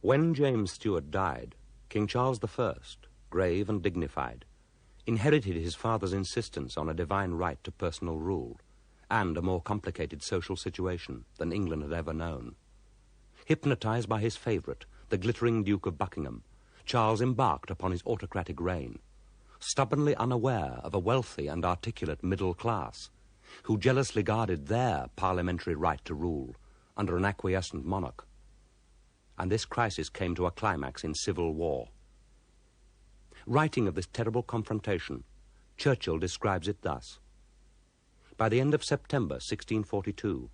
When James Stuart died, King Charles I, grave and dignified, inherited his father's insistence on a divine right to personal rule and a more complicated social situation than England had ever known. Hypnotized by his favourite, the glittering Duke of Buckingham, Charles embarked upon his autocratic reign, stubbornly unaware of a wealthy and articulate middle class who jealously guarded their parliamentary right to rule under an acquiescent monarch. And this crisis came to a climax in civil war. Writing of this terrible confrontation, Churchill describes it thus. By the end of September 1642,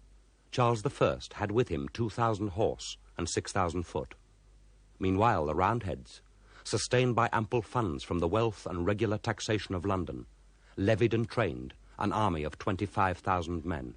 Charles I had with him 2,000 horse and 6,000 foot. Meanwhile, the Roundheads, sustained by ample funds from the wealth and regular taxation of London, levied and trained an army of 25,000 men.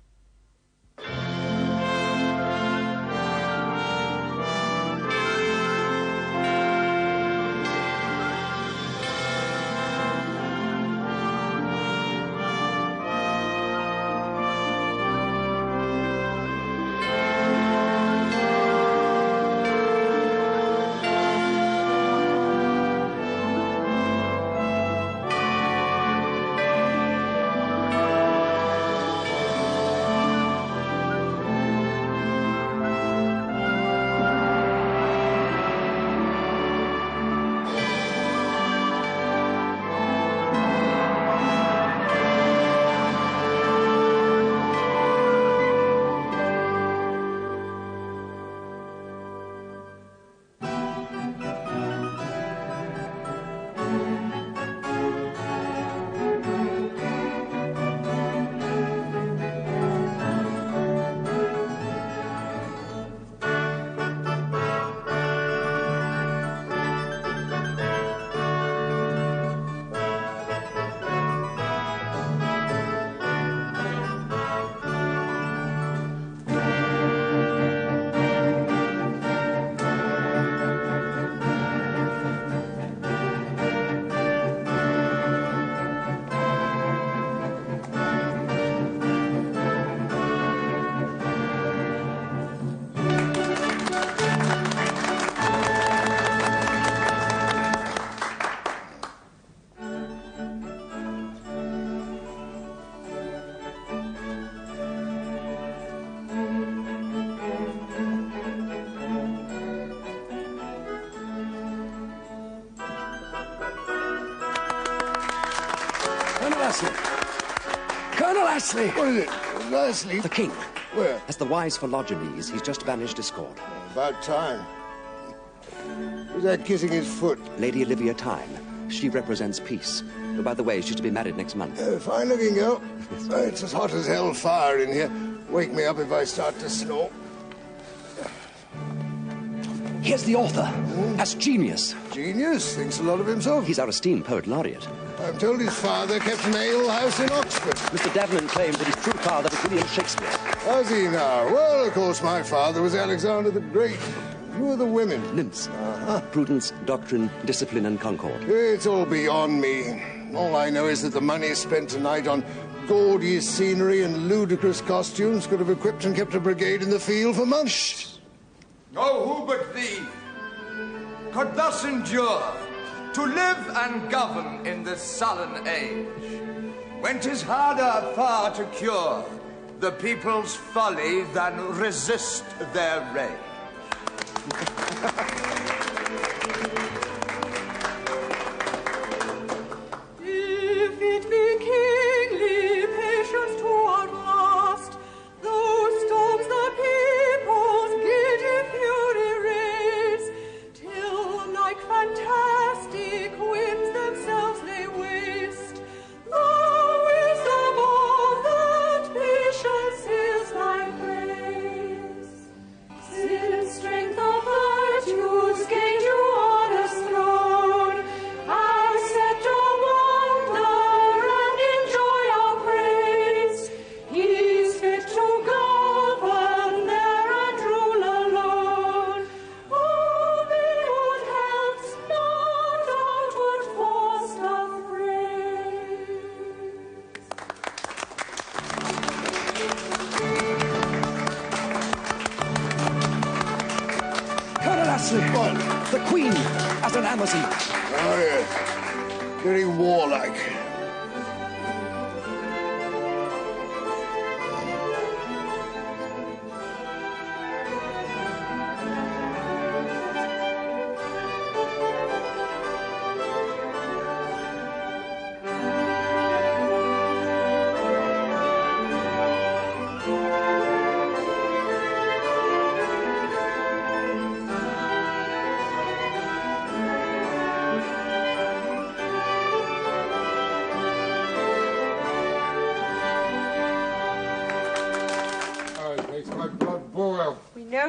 Colonel Astley! What is it? Astley? The King. Where? As the wise Philogenies, he's just vanished discord. About time. Who's that kissing his foot? Lady Olivia Tyne. She represents peace. Oh, by the way, she's to be married next month. Fine-looking girl. It's as hot as hell fire in here. Wake me up if I start to snore. Here's the author. That's genius. Genius? Thinks a lot of himself. He's our esteemed poet laureate. I'm told his father kept an ale house in Oxford. Mr. Davenant claims that his true father was William Shakespeare. How's he now? Well, of course, my father was Alexander the Great. Who are the women? Nymphs. Prudence, doctrine, discipline, and concord. It's all beyond me. All I know is that the money spent tonight on gaudy scenery and ludicrous costumes could have equipped and kept a brigade in the field for months. Oh, who but thee could thus endure to live and govern in this sullen age, when 'tis harder far to cure the people's folly than resist their rage? If it be kingly patience to outlast those storms the people's giddy fury raise, till like fantastic winds themselves they waste, the wisdom of that patience is thy praise. Since strength of virtue absolute world. The Queen as an Amazon. Oh, yes. Very warlike.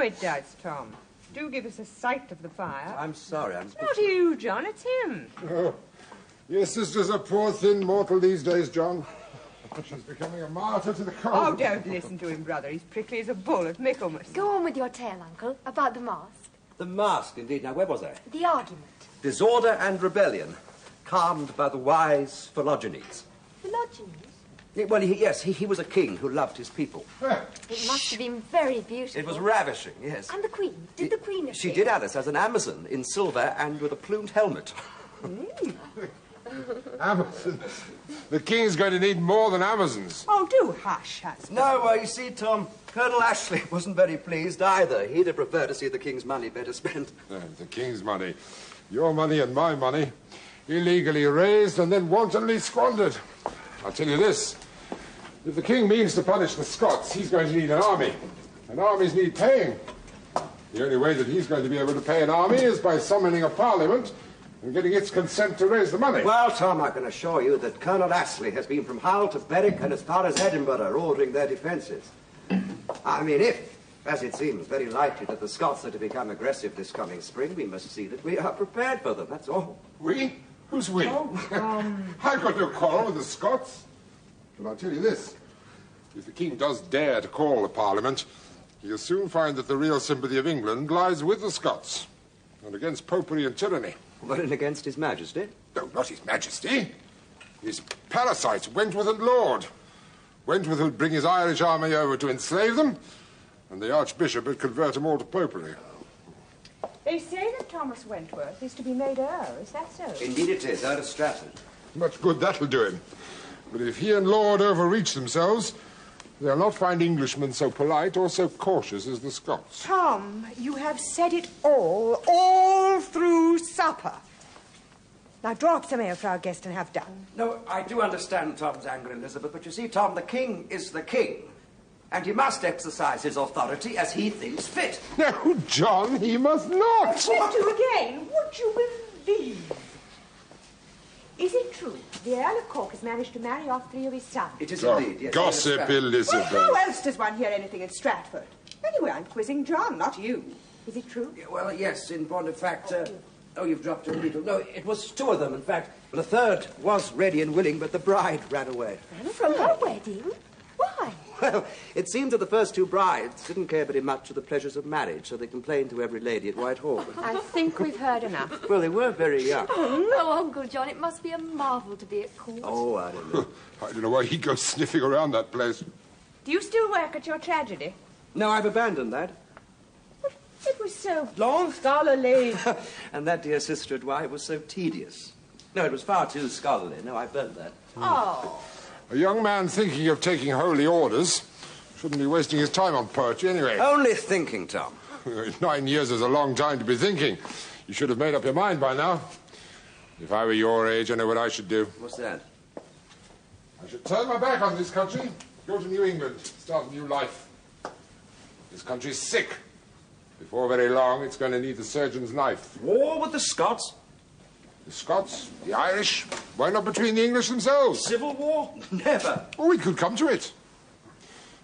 It does, Tom. Do give us a sight of the fire. I'm sorry, It's not you, John, it's him. Oh, your sister's a poor thin mortal these days, John. She's becoming a martyr to the cold. Oh, don't listen to him, brother. He's prickly as a bull at Michaelmas. Go on with your tale, Uncle, about the mask. The mask, indeed. Now, where was I? The argument. Disorder and rebellion, calmed by the wise Philogenes. Philogenes? Well, he was a king who loved his people. It must have been very beautiful. It was ravishing, yes. And the Queen? Did the Queen appear? She did, Alice, as an Amazon in silver and with a plumed helmet. Amazon? The King's going to need more than Amazons. Oh, do hush, husband. No, you see, Tom, Colonel Ashley wasn't very pleased either. He'd have preferred to see the King's money better spent. The King's money. Your money and my money. Illegally raised and then wantonly squandered. I'll tell you this. If the King means to punish the Scots, he's going to need an army. And armies need paying. The only way that he's going to be able to pay an army is by summoning a parliament and getting its consent to raise the money. Well, Tom, I can assure you that Colonel Ashley has been from Hull to Berwick and as far as Edinburgh ordering their defences. I mean, if, as it seems very likely that the Scots are to become aggressive this coming spring, we must see that we are prepared for them, that's all. We? Who's we? I've got no quarrel with the Scots. But I'll tell you this. If the King does dare to call a parliament, he'll soon find that the real sympathy of England lies with the Scots and against popery and tyranny. But and against His Majesty? No, not His Majesty. His parasites, Wentworth and Lord. Wentworth would bring his Irish army over to enslave them, and the Archbishop would convert them all to popery. They say that Thomas Wentworth is to be made Earl. Is that so? Indeed it is, Earl of Stratford. Much good that'll do him. But if he and Lord overreach themselves, they'll not find Englishmen so polite or so cautious as the Scots. Tom, you have said it all through supper. Now draw up some ale for our guest and have done. No, I do understand Tom's anger, Elizabeth, but you see, Tom, the King is the King. And he must exercise his authority as he thinks fit. No, John, he must not. Would you again? Would you believe? Is it true the Earl of Cork has managed to marry off 3 of his sons? It is indeed, yes. Gossip, Elizabeth. Well, how else does one hear anything in Stratford? Anyway, I'm quizzing John, not you. Is it true? Yeah, well, yes, in point of fact, oh, you've dropped a needle. No, it was 2 of them, in fact. The third was ready and willing, but the bride ran away. From her wedding? Why? Well, it seemed that the first 2 brides didn't care very much for the pleasures of marriage, so they complained to every lady at Whitehall. I think we've heard enough. Well, they were very young. Oh, Uncle John, it must be a marvel to be at court. Oh, I don't know. I don't know why he goes sniffing around that place. Do you still work at your tragedy? No, I've abandoned that. It was so long, scholarly. And that, dear sister and wife, was so tedious. No, it was far too scholarly. No, I burnt that. Oh. A young man thinking of taking holy orders shouldn't be wasting his time on poetry anyway. Only thinking, Tom. 9 years is a long time to be thinking. You should have made up your mind by now. If I were your age, I know what I should do. What's that? I should turn my back on this country, go to New England, start a new life. This country's sick. Before very long, it's going to need the surgeon's knife. War with the Scots? The Scots, the Irish, why not between the English themselves? Civil war? Never. Oh, we could come to it.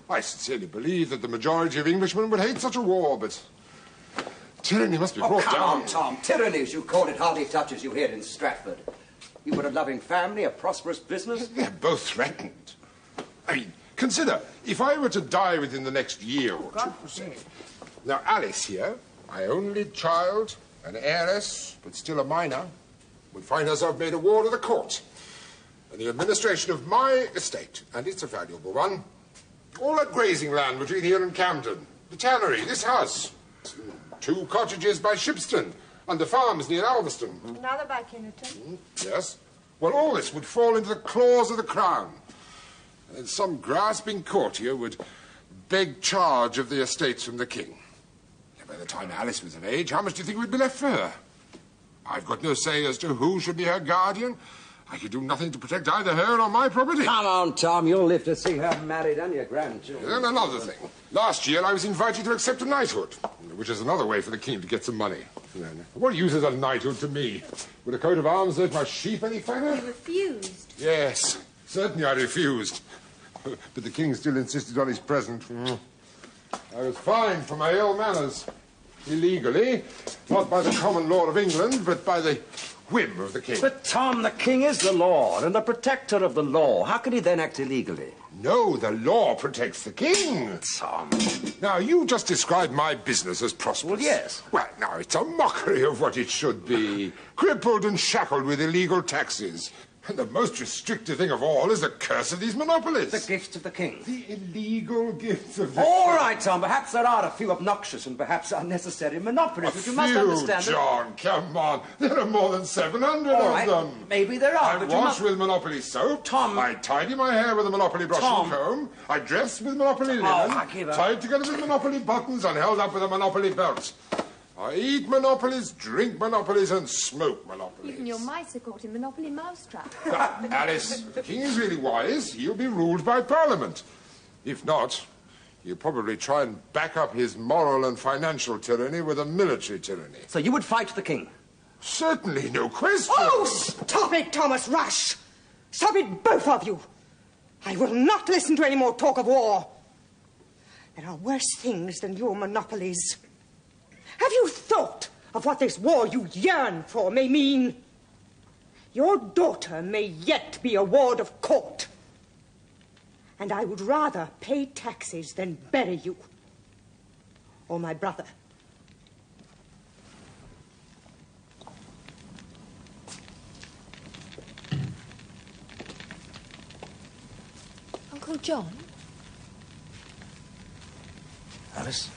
I sincerely believe that the majority of Englishmen would hate such a war, but tyranny must be brought down. Come on, Tom. Tyranny, as you call it, hardly touches you here in Stratford. You got a loving family, a prosperous business. They're both threatened. I mean, consider, if I were to die within the next year or two... Now, Alice here, my only child, an heiress, but still a minor, would find herself made a ward of the court. And the administration of my estate, and it's a valuable one, all that grazing land between here and Camden, the tannery, this house. 2 cottages by Shipston, and the farms near Alveston. Another by Kinnerton. Yes. Well, all this would fall into the claws of the Crown. And some grasping courtier would beg charge of the estates from the King. By the time Alice was of age, how much do you think would be left for her? I've got no say as to who should be her guardian. I could do nothing to protect either her or my property. Come on, Tom. You'll live to see her married and your grandchildren. And another thing. Last year I was invited to accept a knighthood, which is another way for the King to get some money. What use is a knighthood to me? Would a coat of arms hurt my sheep any finer? You refused. Yes, certainly I refused. But the King still insisted on his present. I was fined for my ill manners. Illegally, not by the common law of England, but by the whim of the King. But, Tom, the King is the law and the protector of the law. How can he then act illegally? No, the law protects the King. Tom. Now, you just described my business as prosperous. Well, yes. Well, now, it's a mockery of what it should be. Crippled and shackled with illegal taxes. And the most restrictive thing of all is the curse of these monopolies. The gifts of the King. The illegal gifts of the All right, Tom, perhaps there are a few obnoxious and perhaps unnecessary monopolies, but you must understand that... John, come on. There are more than 700 All of right, them. maybe there are, I but you wash must... with Monopoly soap. Tom. I tidy my hair with a Monopoly brush Tom. and comb. I dress with Monopoly linen. I give up. Tied together with Monopoly buttons and held up with a Monopoly belt. I eat Monopolies, drink Monopolies, and smoke Monopolies. Even your mice are caught in Monopoly mousetrap. Alice, the King is really wise. He'll be ruled by Parliament. If not, he'll probably try and back up his moral and financial tyranny with a military tyranny. So you would fight the King? Certainly, no question. Oh, stop it, Thomas Rush! Stop it, both of you! I will not listen to any more talk of war. There are worse things than your monopolies. Have you thought of what this war you yearn for may mean? Your daughter may yet be a ward of court. And I would rather pay taxes than bury you. Or my brother. Uncle John? Alice?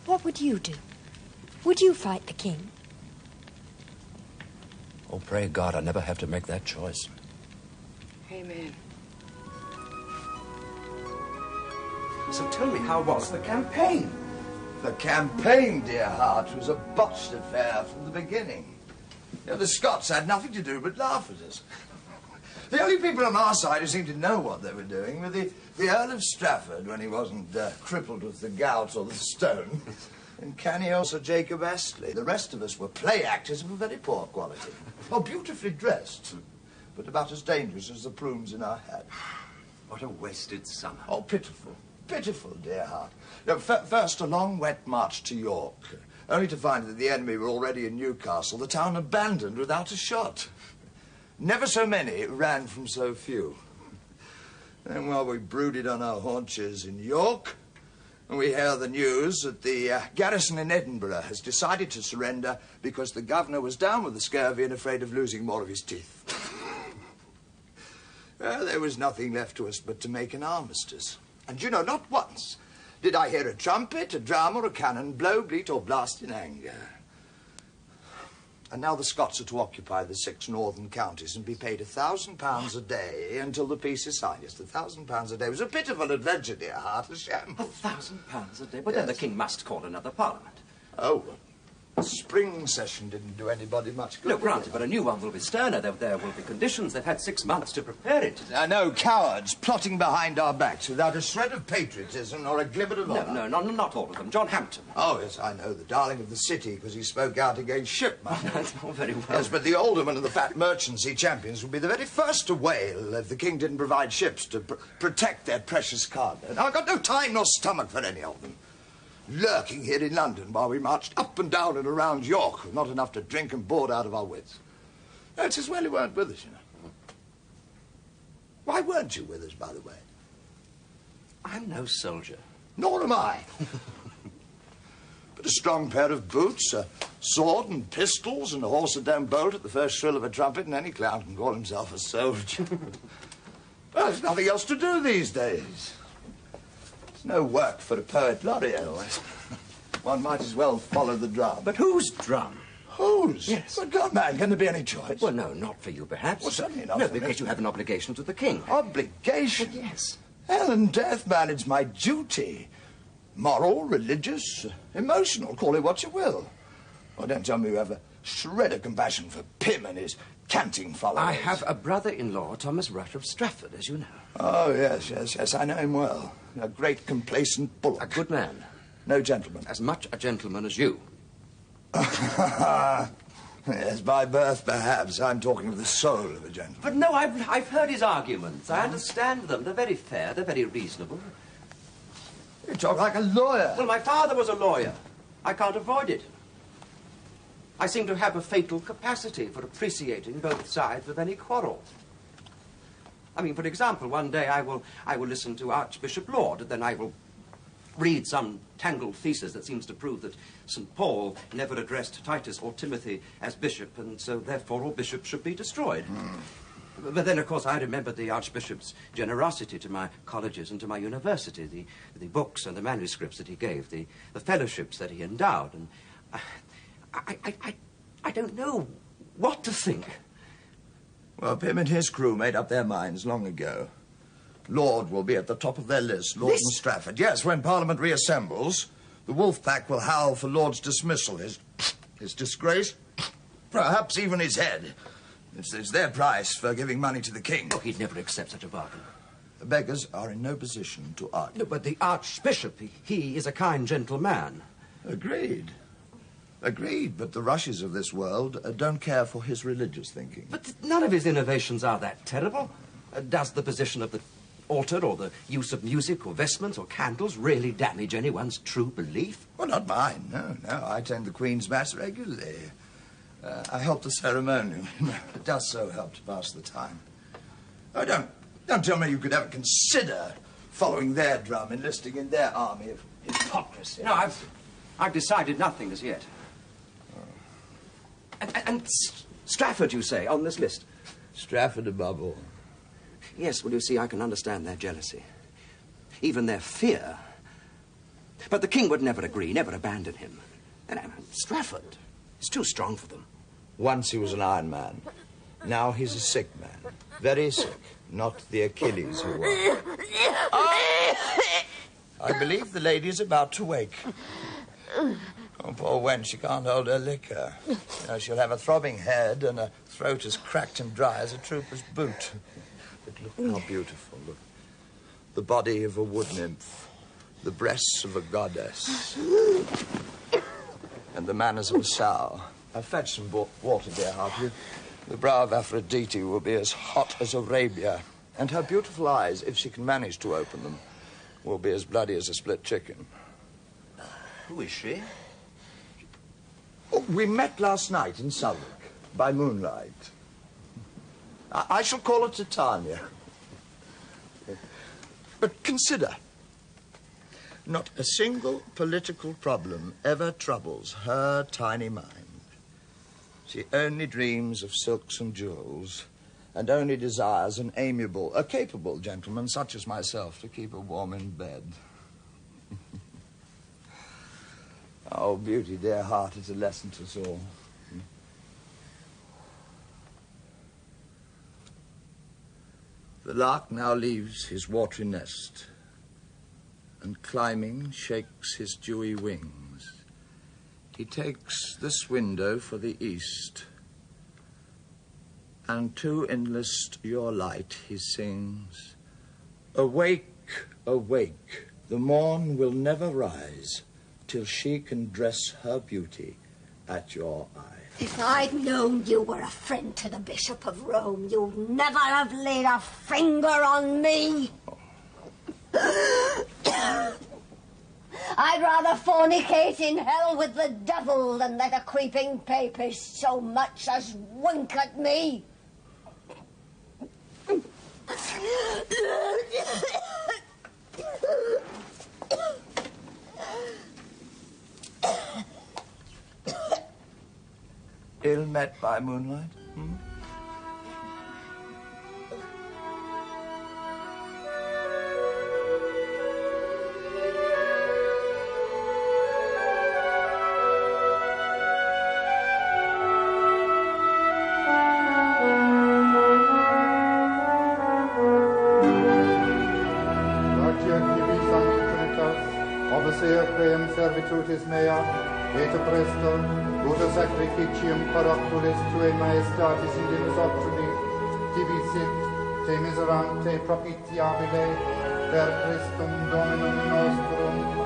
What would you do? Would you fight the King? Oh, pray God I never have to make that choice. Amen. So tell me, how was the campaign? The campaign, dear heart, was a botched affair from the beginning. You know, the Scots had nothing to do but laugh at us. The only people on our side who seemed to know what they were doing were the Earl of Strafford, when he wasn't crippled with the gout or the stone, and canny old Sir Jacob Astley. The rest of us were play actors of a very poor quality. Oh, beautifully dressed, but about as dangerous as the plumes in our hat. What a wasted summer. Oh, pitiful. Pitiful, dear heart. Now, first, a long, wet march to York, only to find that the enemy were already in Newcastle, the town abandoned without a shot. Never so many ran from so few. And while we brooded on our haunches in York, we hear the news that the garrison in Edinburgh has decided to surrender because the governor was down with the scurvy and afraid of losing more of his teeth. There was nothing left to us but to make an armistice. And you know, not once did I hear a trumpet, a drum, or a cannon blow, bleat, or blast in anger. And now the Scots are to occupy the 6 northern counties and be paid £1,000 a day until the peace is signed. Yes, £1,000 a day was a pitiful adventure, dear heart, a shambles. £1,000 a day? But then the King must call another parliament. Oh, the spring session didn't do anybody much good. No, granted, but a new one will be sterner. There will be conditions. They've had 6 months to prepare it. I know, cowards plotting behind our backs without a shred of patriotism or a glimmer of honour. No, not all of them. John Hampton. Oh, yes, I know, the darling of the city, because he spoke out against ship money. That's all very well. Yes, but the aldermen and the fat merchants he champions would be the very first to wail if the King didn't provide ships to protect their precious cargo. Now, I've got no time nor stomach for any of them. Lurking here in London while we marched up and down and around York with not enough to drink and board out of our wits. It's as well you weren't with us, you know. Why weren't you with us, by the way? I'm no soldier. Nor am I. But a strong pair of boots, a sword and pistols, and a horse that don't bolt at the first shrill of a trumpet, and any clown can call himself a soldier. Well, there's nothing else to do these days. No work for a poet laureate. One might as well follow the drum. But whose drum? Whose? Yes. But God, man, can there be any choice? Well, no, not for you, perhaps. Well, certainly not No, for because me. you have an obligation to the king. Obligation? But yes. Hell and death, man, it's my duty. Moral, religious, emotional, call it what you will. Well, don't tell me you have a shred of compassion for Pym and his canting followers. I have a brother-in-law, Thomas Rush of Stratford, as you know. Oh, yes, I know him well. A great complacent bullock. A good man. No gentleman. As much a gentleman as you. Yes, by birth, perhaps. I'm talking of the soul of a gentleman. But no, I've heard his arguments. I understand them. They're very fair. They're very reasonable. You talk like a lawyer. Well, my father was a lawyer. I can't avoid it. I seem to have a fatal capacity for appreciating both sides of any quarrel. I mean, for example, one day I will listen to Archbishop Laud, and then I will read some tangled thesis that seems to prove that St. Paul never addressed Titus or Timothy as bishop, and so therefore all bishops should be destroyed. But then, of course, I remembered the Archbishop's generosity to my colleges and to my university, the books and the manuscripts that he gave, the fellowships that he endowed, and I don't know what to think. Well, Pym and his crew made up their minds long ago. Laud will be at the top of their list, Lord and Strafford. Yes, when Parliament reassembles, the wolf pack will howl for Laud's dismissal, his disgrace, perhaps even his head. It's their price for giving money to the king. Oh, he'd never accept such a bargain. The beggars are in no position to argue. No, but the Archbishop, he is a kind, gentle man. Agreed. Agreed, but the Rushes of this world don't care for his religious thinking. But none of his innovations are that terrible. Does the position of the altar or the use of music or vestments or candles really damage anyone's true belief? Well, not mine. No. I attend the Queen's Mass regularly. I help the ceremonial. It does so help to pass the time. Oh, don't tell me you could ever consider following their drum, enlisting in their army of hypocrisy. No, I've decided nothing as yet. And Strafford, you say, on this list? Strafford above all. Yes, well, you see, I can understand their jealousy. Even their fear. But the king would never agree, never abandon him. And Strafford is too strong for them. Once he was an Iron Man. Now he's a sick man. Very sick. Not the Achilles who was. I believe the lady's about to wake. Oh, poor wench, she can't hold her liquor. You know, she'll have a throbbing head and her throat as cracked and dry as a trooper's boot. But look how beautiful. Look. The body of a wood nymph. The breasts of a goddess. And the manners of a sow. I'll fetch some water, dear heart. The brow of Aphrodite will be as hot as Arabia. And her beautiful eyes, if she can manage to open them, will be as bloody as a split chicken. Who is she? Oh, we met last night in Southwark, by moonlight. I shall call her Titania. But consider, not a single political problem ever troubles her tiny mind. She only dreams of silks and jewels, and only desires an amiable, a capable gentleman such as myself to keep her warm in bed. Oh, beauty, dear heart, is a lesson to us all. The lark now leaves his watery nest, and climbing shakes his dewy wings. He takes this window for the east, and to enlist your light he sings, awake, awake, the morn will never rise till she can dress her beauty at your eye. If I'd known you were a friend to the Bishop of Rome, you'd never have laid a finger on me. I'd rather fornicate in hell with the devil than let a creeping papist so much as wink at me. Ill met by moonlight? Christia Civi Sancti Trinitas, obvesea preem servitutis mea, et presto, ut sacrificium corruptulis tuae maestatis indimus octrui, tibi sit, te miserante propitiabile, per Christum Dominum nostrum.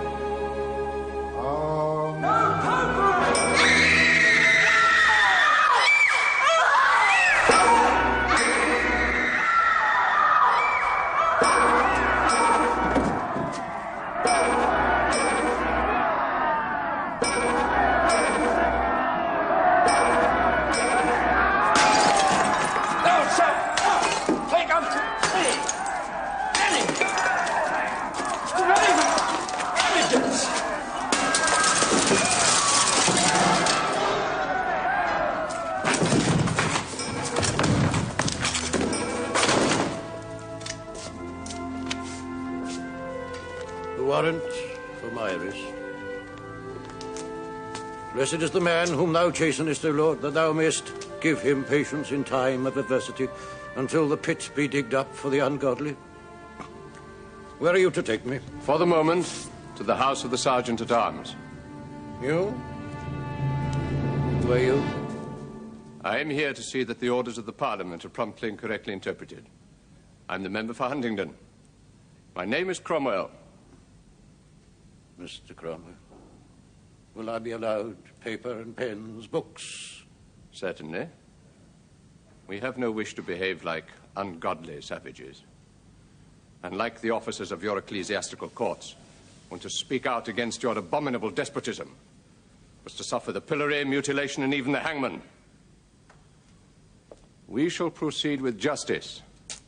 Blessed is the man whom thou chastenest, O Lord, that thou mayest give him patience in time of adversity, until the pit be digged up for the ungodly. Where are you to take me? For the moment, to the house of the Sergeant-at-Arms. You? Who are you? I am here to see that the orders of the Parliament are promptly and correctly interpreted. I'm the member for Huntingdon. My name is Cromwell. Mr. Cromwell, will I be allowed paper and pens, books? Certainly. We have no wish to behave like ungodly savages. And like the officers of your ecclesiastical courts, want to speak out against your abominable despotism, was to suffer the pillory, mutilation, and even the hangman. We shall proceed with justice,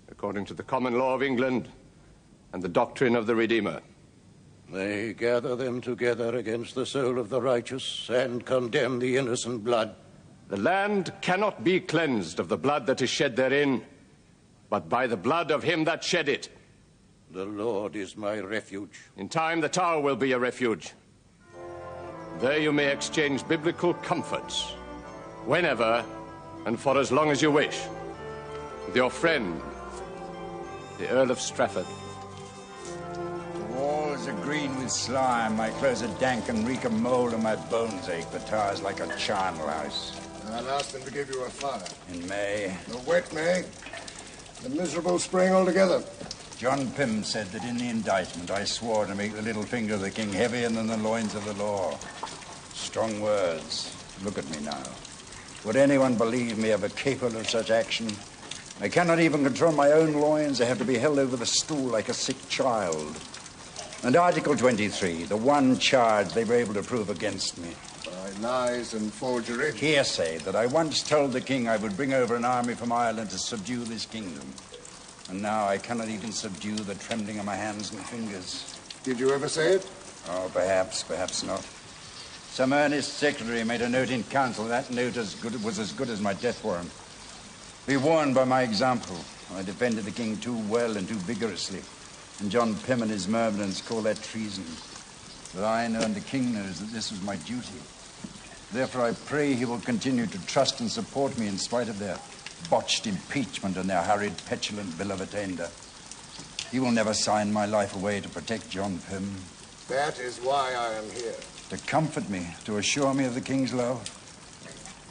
according to the common law of England and the doctrine of the Redeemer. They gather them together against the soul of the righteous and condemn the innocent blood. The land cannot be cleansed of the blood that is shed therein, but by the blood of him that shed it. The Lord is my refuge. In time, the Tower will be a refuge. There you may exchange biblical comforts, whenever and for as long as you wish, with your friend, the Earl of Strafford. The walls are green with slime, my clothes are dank and reek of mold, and my bones ache. The tower's like a charnel house. I'll ask them to give you a fire. In May. A wet May. A miserable spring altogether. John Pym said that in the indictment I swore to make the little finger of the king heavier than the loins of the law. Strong words. Look at me now. Would anyone believe me ever capable of such action? I cannot even control my own loins. I have to be held over the stool like a sick child. And Article 23, the one charge they were able to prove against me. By lies and forgery. Hearsay that I once told the king I would bring over an army from Ireland to subdue this kingdom. And now I cannot even subdue the trembling of my hands and fingers. Did you ever say it? Oh, perhaps, perhaps not. Some earnest secretary made a note in council. That note was as good as my death warrant. Be warned by my example. I defended the king too well and too vigorously. And John Pym and his myrmidons call that treason. But I know and the king knows that this was my duty. Therefore I pray he will continue to trust and support me in spite of their botched impeachment and their hurried, petulant bill of attainder. He will never sign my life away to protect John Pym. That is why I am here. To comfort me, to assure me of the king's love.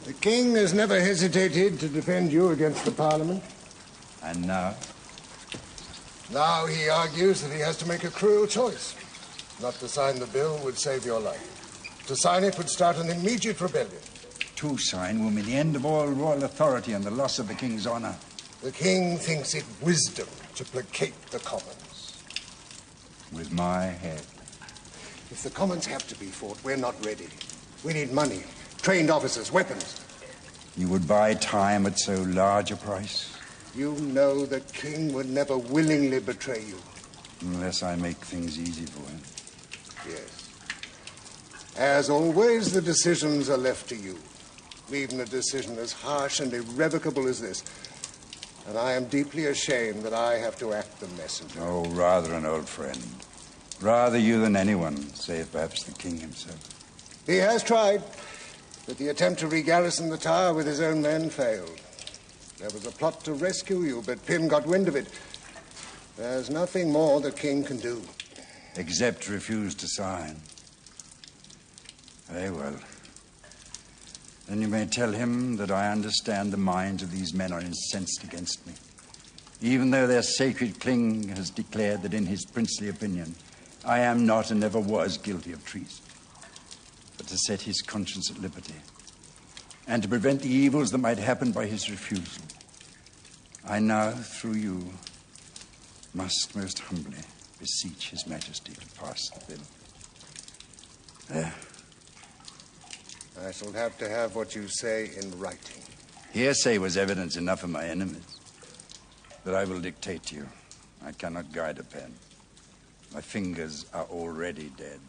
The king has never hesitated to defend you against the Parliament. And now? Now he argues that he has to make a cruel choice. Not to sign the bill would save your life. To sign it would start an immediate rebellion. To sign will mean the end of all royal authority and the loss of the king's honor. The king thinks it wisdom to placate the Commons. With my head. If the Commons have to be fought, we're not ready. We need money, trained officers, weapons. You would buy time at so large a price? You know the king would never willingly betray you. Unless I make things easy for him. Yes. As always, the decisions are left to you. Even a decision as harsh and irrevocable as this. And I am deeply ashamed that I have to act the messenger. Oh, rather an old friend. Rather you than anyone, save perhaps the king himself. He has tried, but the attempt to regarrison the tower with his own men failed. There was a plot to rescue you, but Pym got wind of it. There's nothing more the king can do. Except refuse to sign. Very well. Then you may tell him that I understand the minds of these men are incensed against me. Even though their sacred king has declared that in his princely opinion, I am not and never was guilty of treason. But to set his conscience at liberty, and to prevent the evils that might happen by his refusal, I now, through you, must most humbly beseech His Majesty to pass the bill. There. I shall have to have what you say in writing. Hearsay was evidence enough of my enemies. But I will dictate to you. I cannot guide a pen. My fingers are already dead.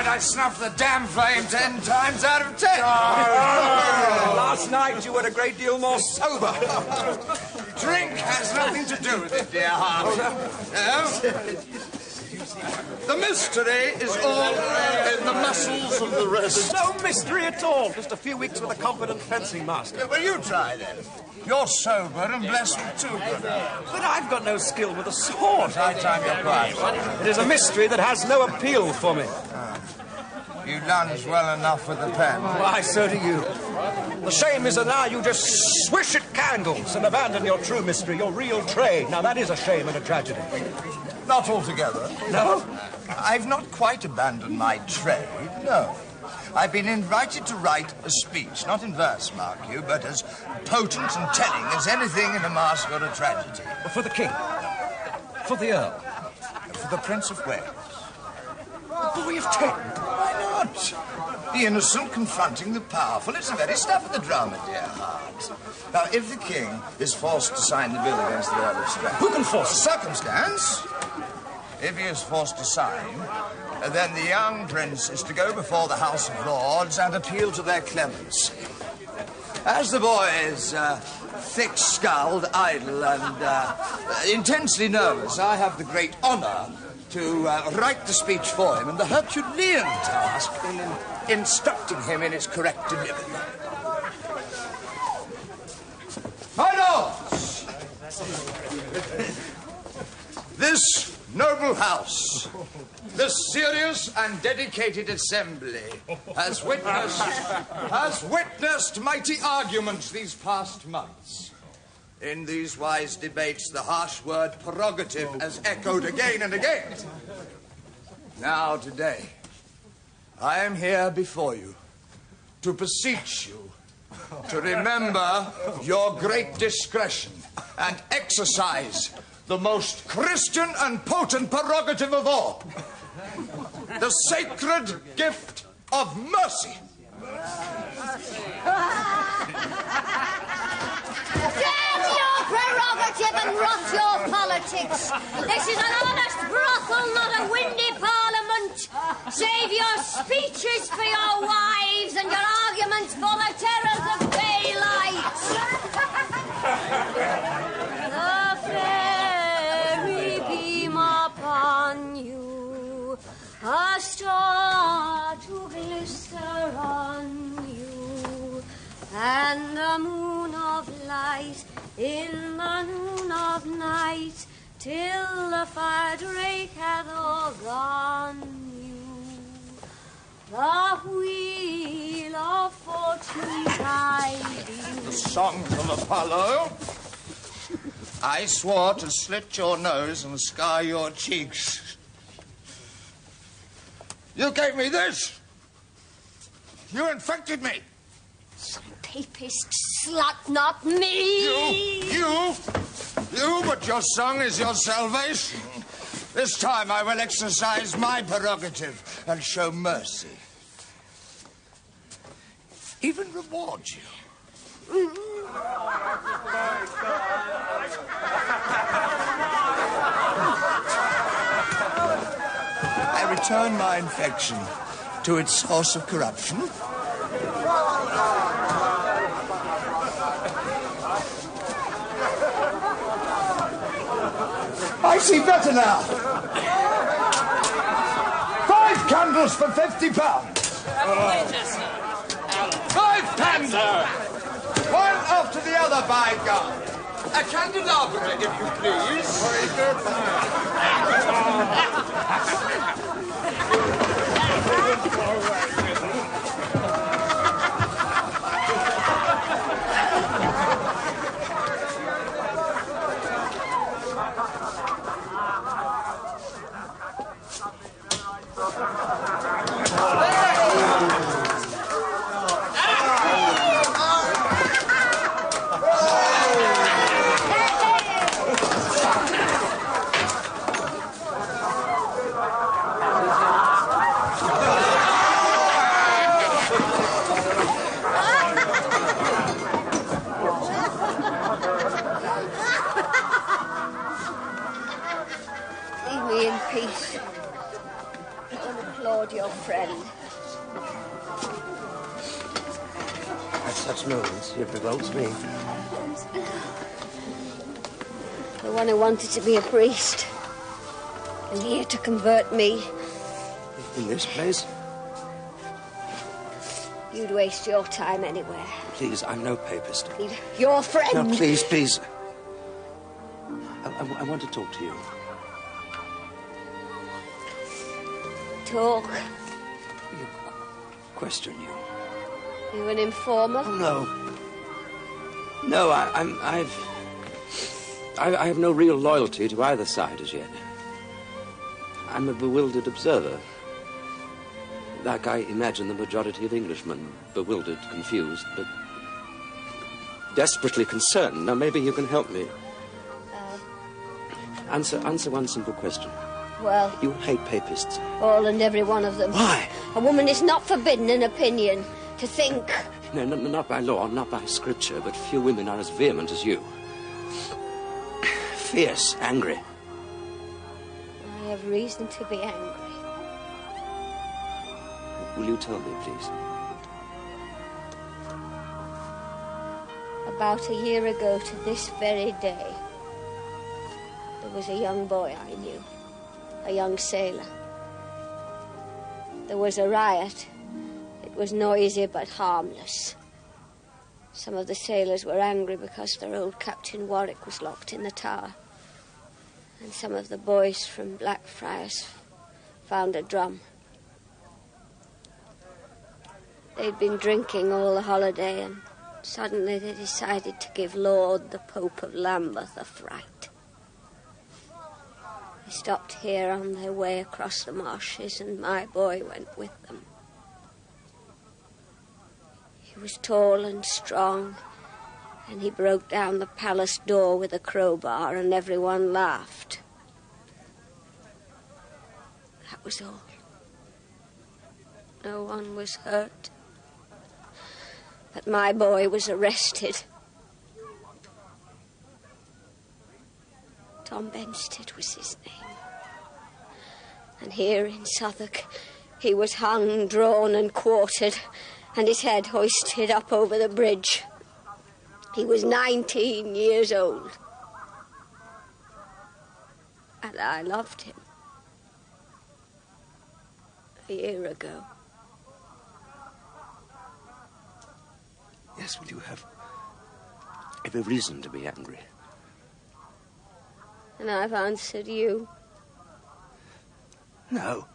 I snuffed the damn flame 10 times out of 10. Last night you were a great deal more sober. Drink has nothing to do with it, dear heart. No? The mystery is all in the muscles of the wrist. No mystery at all. Just a few weeks with a competent fencing master. Yeah, well, you try then. You're sober and blessed with 2 good arms. But I've got no skill with a sword. High time you're quiet. It is a mystery that has no appeal for me. You lunge well enough with the pen. Why, so do you. The shame is that now you just swish at candles and abandon your true mystery, your real trade. Now, that is a shame and a tragedy. Not altogether. No? I've not quite abandoned my trade, no. I've been invited to write a speech, not in verse, mark you, but as potent and telling as anything in a masque or a tragedy. For the king? For the Earl? For the Prince of Wales. A boy of 10? Why not? The innocent confronting the powerful. It's the very stuff of the drama, dear heart. Now, if the king is forced to sign the bill against the Earl of Strafford... Who can force? Circumstance. If he is forced to sign, then the young prince is to go before the House of Lords and appeal to their clemency. As the boy is thick-skulled, idle, and intensely nervous, I have the great honour to write the speech for him and the Herculean task in instructing him in its correct delivery. My lords, this noble house, this serious and dedicated assembly has witnessed mighty arguments these past months. In these wise debates, the harsh word prerogative has echoed again and again. Now, today, I am here before you to beseech you to remember your great discretion and exercise the most Christian and potent prerogative of all, the sacred gift of mercy. Damn your prerogative and rot your politics. This is an honest brothel, not a windy parliament. Save your speeches for your wives and your arguments for the terrors of daylight. The fairy beam upon you, a star to glister on you, and the moon of light in the noon of night till the fire drake hath o'ergone you. The wheel of fortune guiding. The song of Apollo. I swore to slit your nose and scar your cheeks. You gave me this. You infected me. Some papist slut, not me. You, but your song is your salvation. This time I will exercise my prerogative and show mercy. Even reward you. I return my infection to its source of corruption. I see better now. 5 candles for £50. 5 candles! One after the other, by God. A candelabra, if you please. Your friend. At such moments, it revolts me. The one who wanted to be a priest, and here to convert me. In this place? You'd waste your time anywhere. Please, I'm no papist. Your friend. No, please. I want to talk to you. Talk. Question you. You an informer? Oh, no. No, I have no real loyalty to either side as yet. I'm a bewildered observer. Like I imagine the majority of Englishmen, bewildered, confused, but desperately concerned. Now, maybe you can help me. Answer one simple question. Well... You hate papists. All and every one of them. Why? A woman is not forbidden an opinion. To think... No, not by law, not by scripture, but few women are as vehement as you. Fierce, angry. I have reason to be angry. Will you tell me, please? About a year ago to this very day, there was a young boy I knew. A young sailor. There was a riot. It was noisy but harmless. Some of the sailors were angry because their old Captain Warwick was locked in the tower. And some of the boys from Blackfriars found a drum. They'd been drinking all the holiday, and suddenly they decided to give Lord the Pope of Lambeth a fright. They stopped here on their way across the marshes, and my boy went with them. He was tall and strong, and he broke down the palace door with a crowbar, and everyone laughed. That was all. No one was hurt. But my boy was arrested. Tom Benstead was his name. And here in Southwark, he was hung, drawn and quartered, and his head hoisted up over the bridge. He was 19 years old. And I loved him. A year ago. Yes, well, you have every reason to be angry. And I've answered you. No.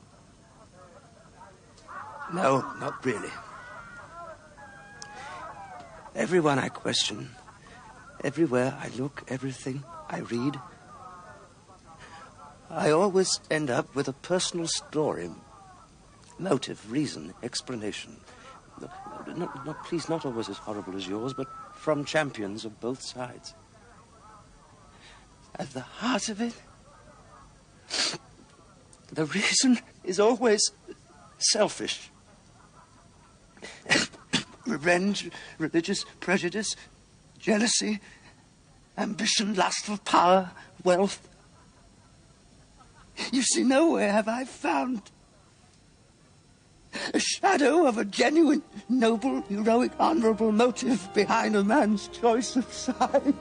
No, not really. Everyone I question, everywhere I look, everything I read, I always end up with a personal story. Motive, reason, explanation. Please, not always as horrible as yours, but from champions of both sides. At the heart of it, the reason is always selfish. Revenge, religious prejudice, jealousy, ambition, lust for power, wealth. You see, nowhere have I found a shadow of a genuine, noble, heroic, honorable motive behind a man's choice of sides.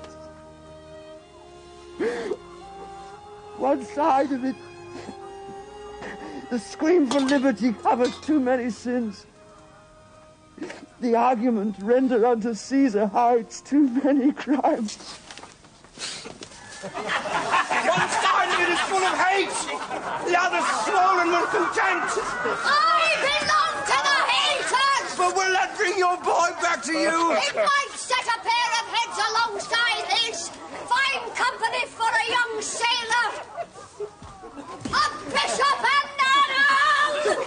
One side of it, the scream for liberty covers too many sins. The argument, render unto Caesar, hides too many crimes. One side of it is full of hate, the other swollen with contempt. I belong to the haters! But will that bring your boy back to you? It might set a pair of heads alongside this. Fine company for a young sailor. A bishop and an earl!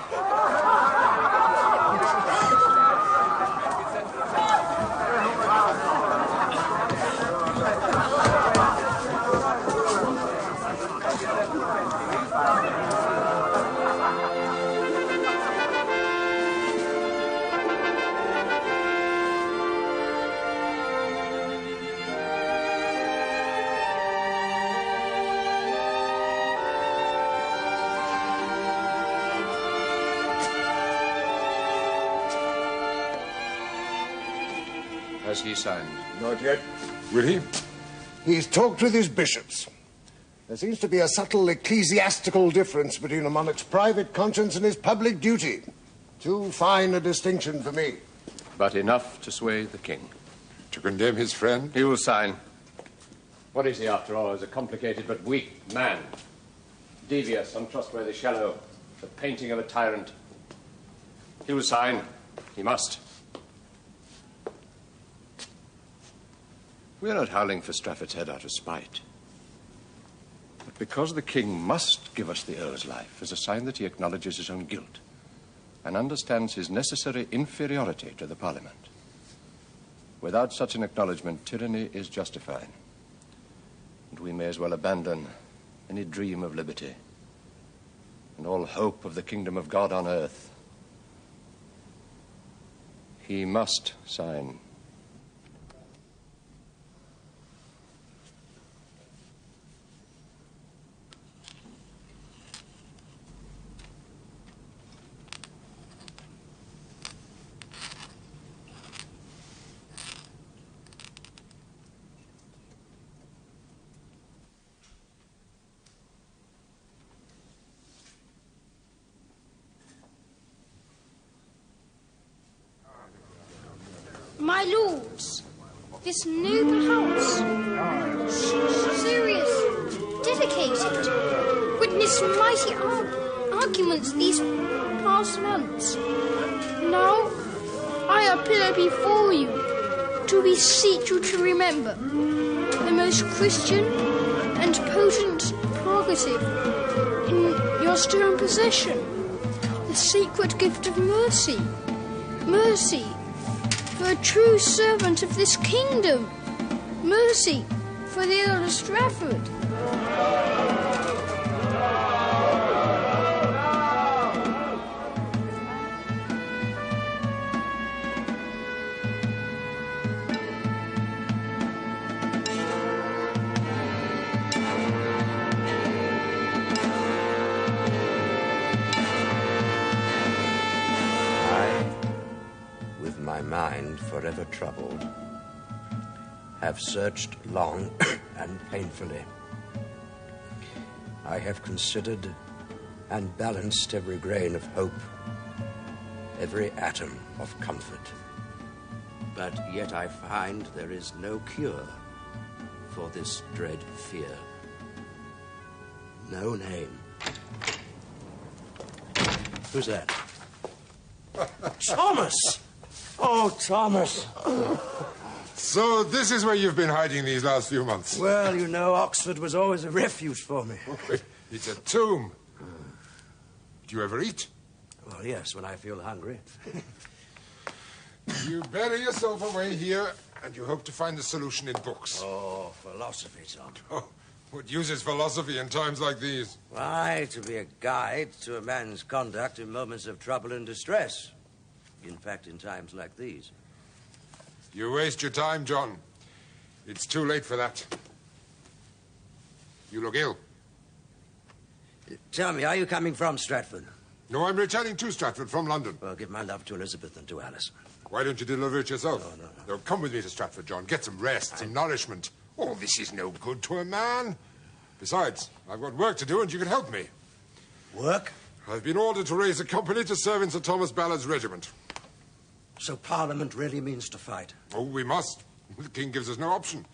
Has he signed? Not yet. Will he? He's talked with his bishops. There seems to be a subtle ecclesiastical difference between a monarch's private conscience and his public duty. Too fine a distinction for me. But enough to sway the king. To condemn his friend? He will sign. What is he, after all? Is a complicated but weak man. Devious, untrustworthy, shallow. The painting of a tyrant. He will sign. He must. We are not howling for Strafford's head out of spite. But because the king must give us the Earl's life as a sign that he acknowledges his own guilt and understands his necessary inferiority to the Parliament. Without such an acknowledgement, tyranny is justified. And we may as well abandon any dream of liberty and all hope of the kingdom of God on earth. He must sign. My lords, this noble house, serious, dedicated, witnessed mighty arguments these past months. Now, I appear before you to beseech you to remember the most Christian and potent prerogative in your still in possession, the sacred gift of mercy. Mercy for a true servant of this kingdom. Mercy for the Earl of Strafford. My mind forever troubled, have searched long and painfully. I have considered and balanced every grain of hope, every atom of comfort. But yet I find there is no cure for this dread fear. No name. Who's that? Thomas! Oh, Thomas. So this is where you've been hiding these last few months? Well, you know, Oxford was always a refuge for me. It's a tomb. Do you ever eat? Well, yes, when I feel hungry. You bury yourself away here, and you hope to find the solution in books. Oh, philosophy, Tom. Oh, what use is philosophy in times like these? Why, to be a guide to a man's conduct in moments of trouble and distress. In fact, in times like these. You waste your time, John. It's too late for that. You look ill. Tell me, are you coming from Stratford? No, I'm returning to Stratford from London. Well, give my love to Elizabeth and to Alice. Why don't you deliver it yourself? No. Come with me to Stratford, John. Get some rest, some nourishment. Oh, this is no good to a man. Besides, I've got work to do, and you can help me. Work? I've been ordered to raise a company to serve in Sir Thomas Ballard's regiment. So Parliament really means to fight? Oh, we must. The King gives us no option.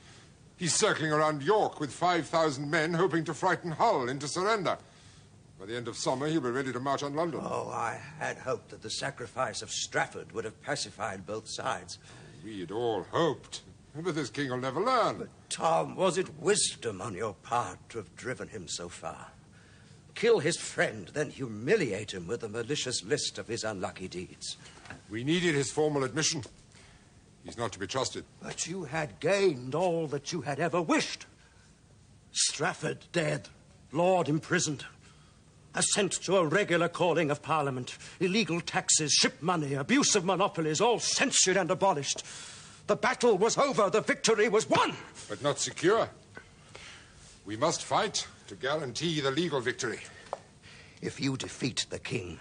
He's circling around York with 5,000 men, hoping to frighten Hull into surrender. By the end of summer, he'll be ready to march on London. Oh, I had hoped that the sacrifice of Stratford would have pacified both sides. We had all hoped. But this king will never learn. But, Tom, was it wisdom on your part to have driven him so far? Kill his friend, then humiliate him with a malicious list of his unlucky deeds. We needed his formal admission. He's not to be trusted. But you had gained all that you had ever wished. Stratford dead, Lord imprisoned, assent to a regular calling of Parliament, illegal taxes, ship money, abuse of monopolies, all censured and abolished. The battle was over, the victory was won. But not secure. We must fight to guarantee the legal victory. If you defeat the king,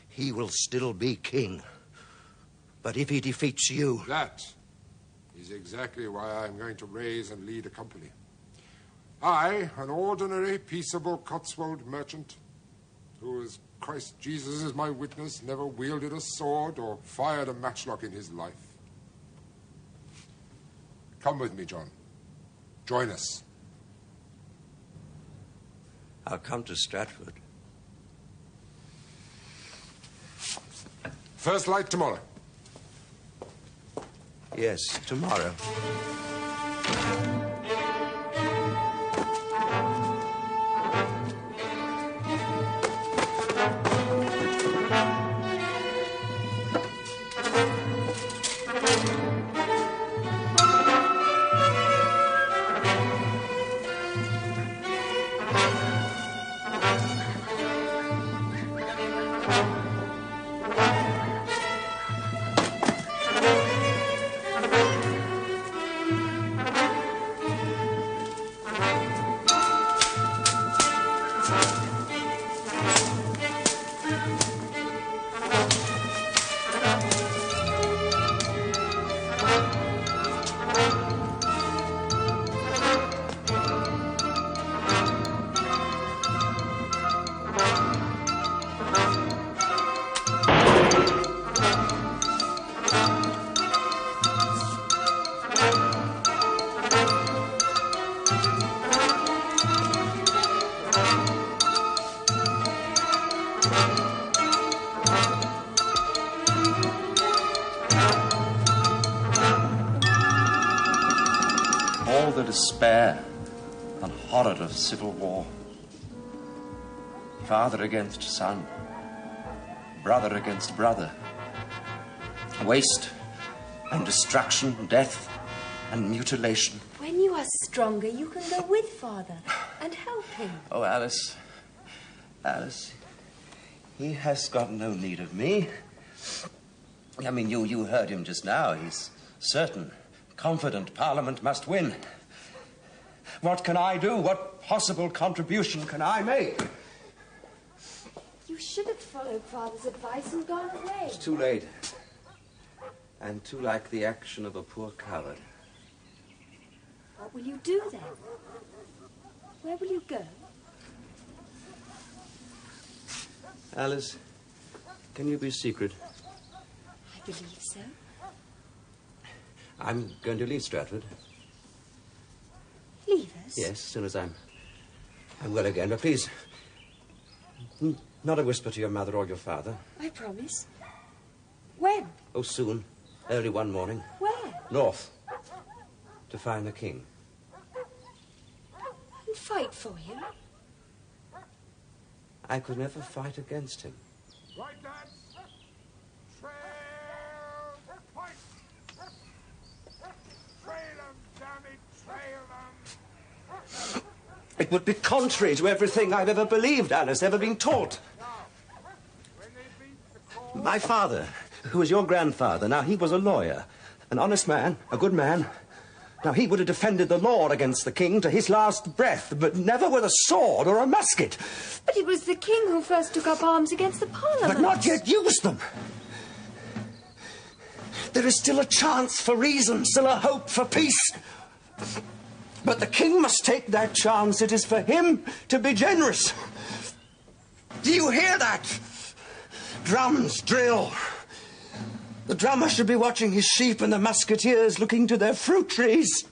he will still be king. But if he defeats you... That is exactly why I'm going to raise and lead a company. I, an ordinary, peaceable Cotswold merchant, who, as Christ Jesus is my witness, never wielded a sword or fired a matchlock in his life. Come with me, John. Join us. I'll come to Stratford. First light tomorrow. Yes, tomorrow. The despair and horror of civil war. Father against son, brother against brother. Waste and destruction, death and mutilation. When you are stronger, you can go with Father and help him. Oh, Alice. Alice, he has got no need of me. I mean, you heard him just now. He's certain, confident Parliament must win. What can I do? What possible contribution can I make? You should have followed Father's advice and gone away. It's too late. And too like the action of a poor coward. What will you do then? Where will you go? Alice, can you be secret? I believe so. I'm going to leave Stratford. Leave us? Yes, as soon as I'm I'm well again, but please, not a whisper to your mother or your father. I promise. When? Oh, soon. Early one morning. Where? North. To find the king. And fight for him? I could never fight against him. Right, lads. Trail point. Trail them, damn it, trail them. It would be contrary to everything I've ever believed, Alice, ever been taught. My father, who was your grandfather, now he was a lawyer, an honest man, a good man. Now he would have defended the law against the king to his last breath, but never with a sword or a musket. But it was the king who first took up arms against the Parliament. But not yet used them. There is still a chance for reason, still a hope for peace. But the king must take that chance. It is for him to be generous. Do you hear that? Drums, drill. The drummer should be watching his sheep and the musketeers looking to their fruit trees.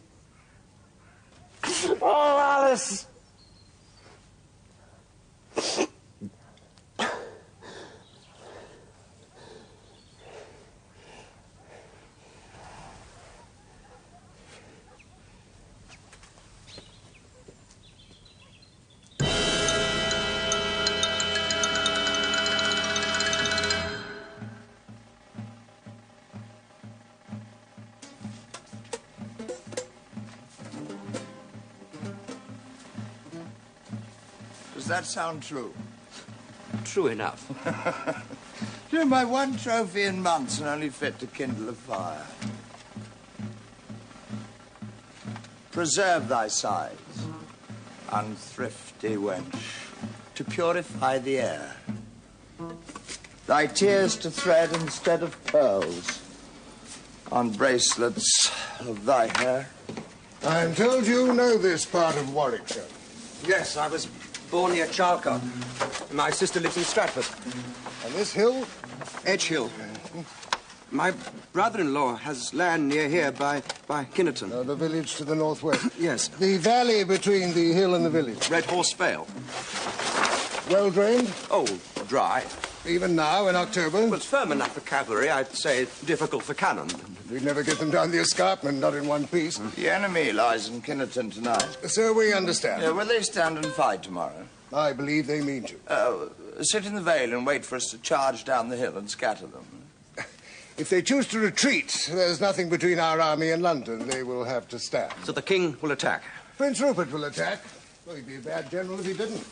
Oh, Alice! Does that sound true? True enough. You're my one trophy in months and only fit to kindle a fire. Preserve thy sides, unthrifty wench, to purify the air. Thy tears to thread instead of pearls on bracelets of thy hair. I'm told you know this part of Warwickshire. Yes, I was born near Charlcote. My sister lives in Stratford. And this hill? Edge Hill. My brother-in-law has land near here by Kinnerton. The village to the northwest? Yes. The valley between the hill and the village? Red Horse Vale. Well drained? Oh, dry. Even now, in October? Well, it's firm enough for cavalry. I'd say difficult for cannon. We'd never get them down the escarpment, not in one piece. The enemy lies in Kinnerton tonight. So we understand. Yeah, will they stand and fight tomorrow? I believe they mean to. Sit in the vale and wait for us to charge down the hill and scatter them. If they choose to retreat, there's nothing between our army and London. They will have to stand. So the king will attack? Prince Rupert will attack. Well, he'd be a bad general if he didn't.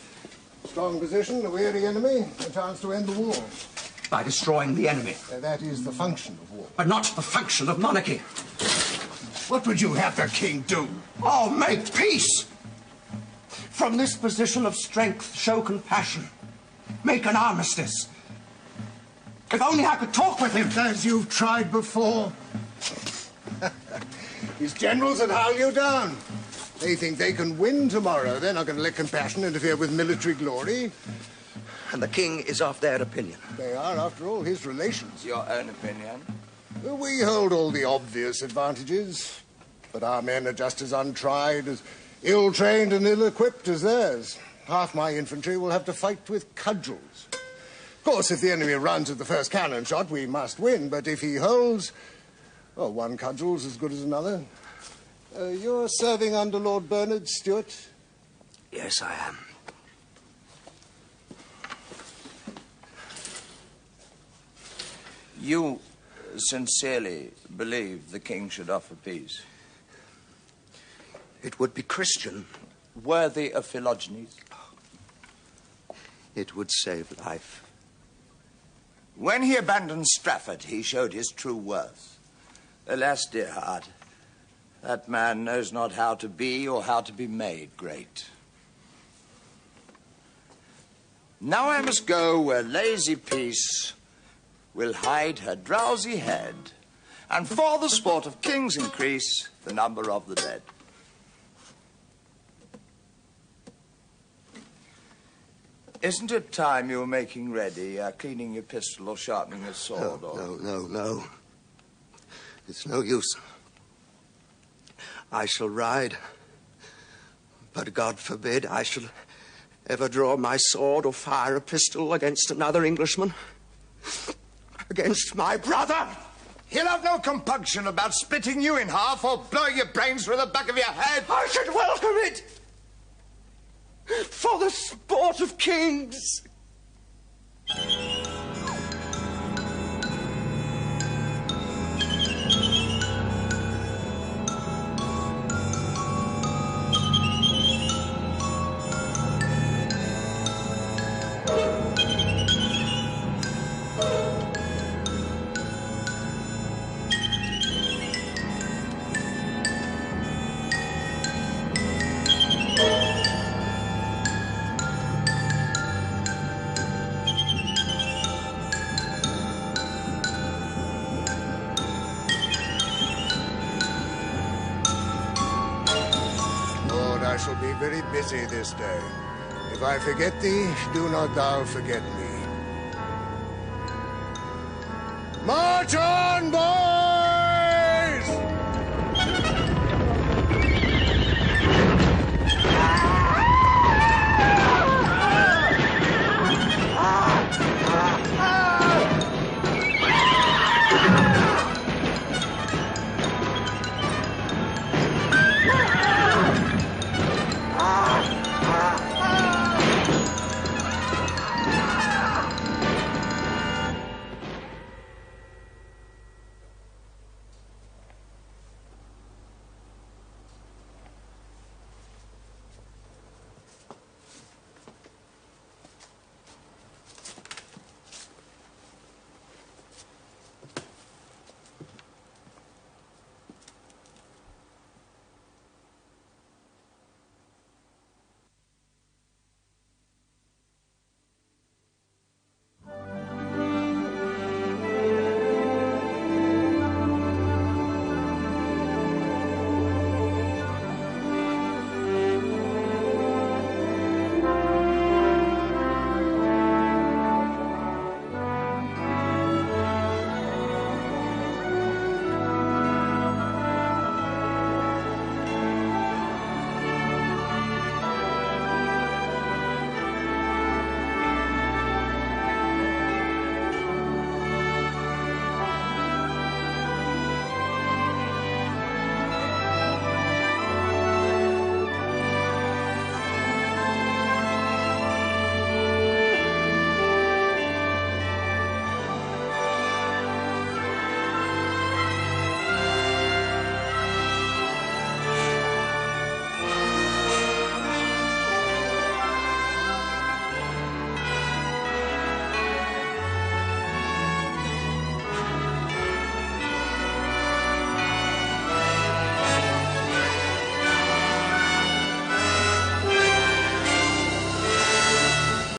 Strong position, a weary enemy, a chance to end the war. By destroying the enemy. That is the function of war. But not the function of monarchy. What would you have the king do? Oh, make peace! From this position of strength, show compassion. Make an armistice. If only I could talk with him. As you've tried before. His generals would howl you down. They think they can win tomorrow. They're not going to let compassion interfere with military glory. And the king is of their opinion. They are, after all, his relations. Your own opinion? We hold all the obvious advantages. But our men are just as untried, as ill-trained and ill-equipped as theirs. Half my infantry will have to fight with cudgels. Of course, if the enemy runs at the first cannon shot, we must win. But if he holds, well, one cudgel's as good as another. You're serving under Lord Bernard, Stuart? Yes, I am. You sincerely believe the king should offer peace? It would be Christian. Worthy of Philogenies? It would save life. When he abandoned Stratford, he showed his true worth. Alas, dear heart, that man knows not how to be or how to be made great. Now I must go where lazy peace will hide her drowsy head, and for the sport of kings increase the number of the dead. Isn't it time you were making ready, cleaning your pistol or sharpening your sword? No. It's no use. I shall ride, but God forbid I shall ever draw my sword or fire a pistol against another Englishman? Against my brother? He'll have no compunction about splitting you in half or blowing your brains through the back of your head. I should welcome it! For the sport of kings! I shall be very busy this day. If I forget thee, do not thou forget me. March on!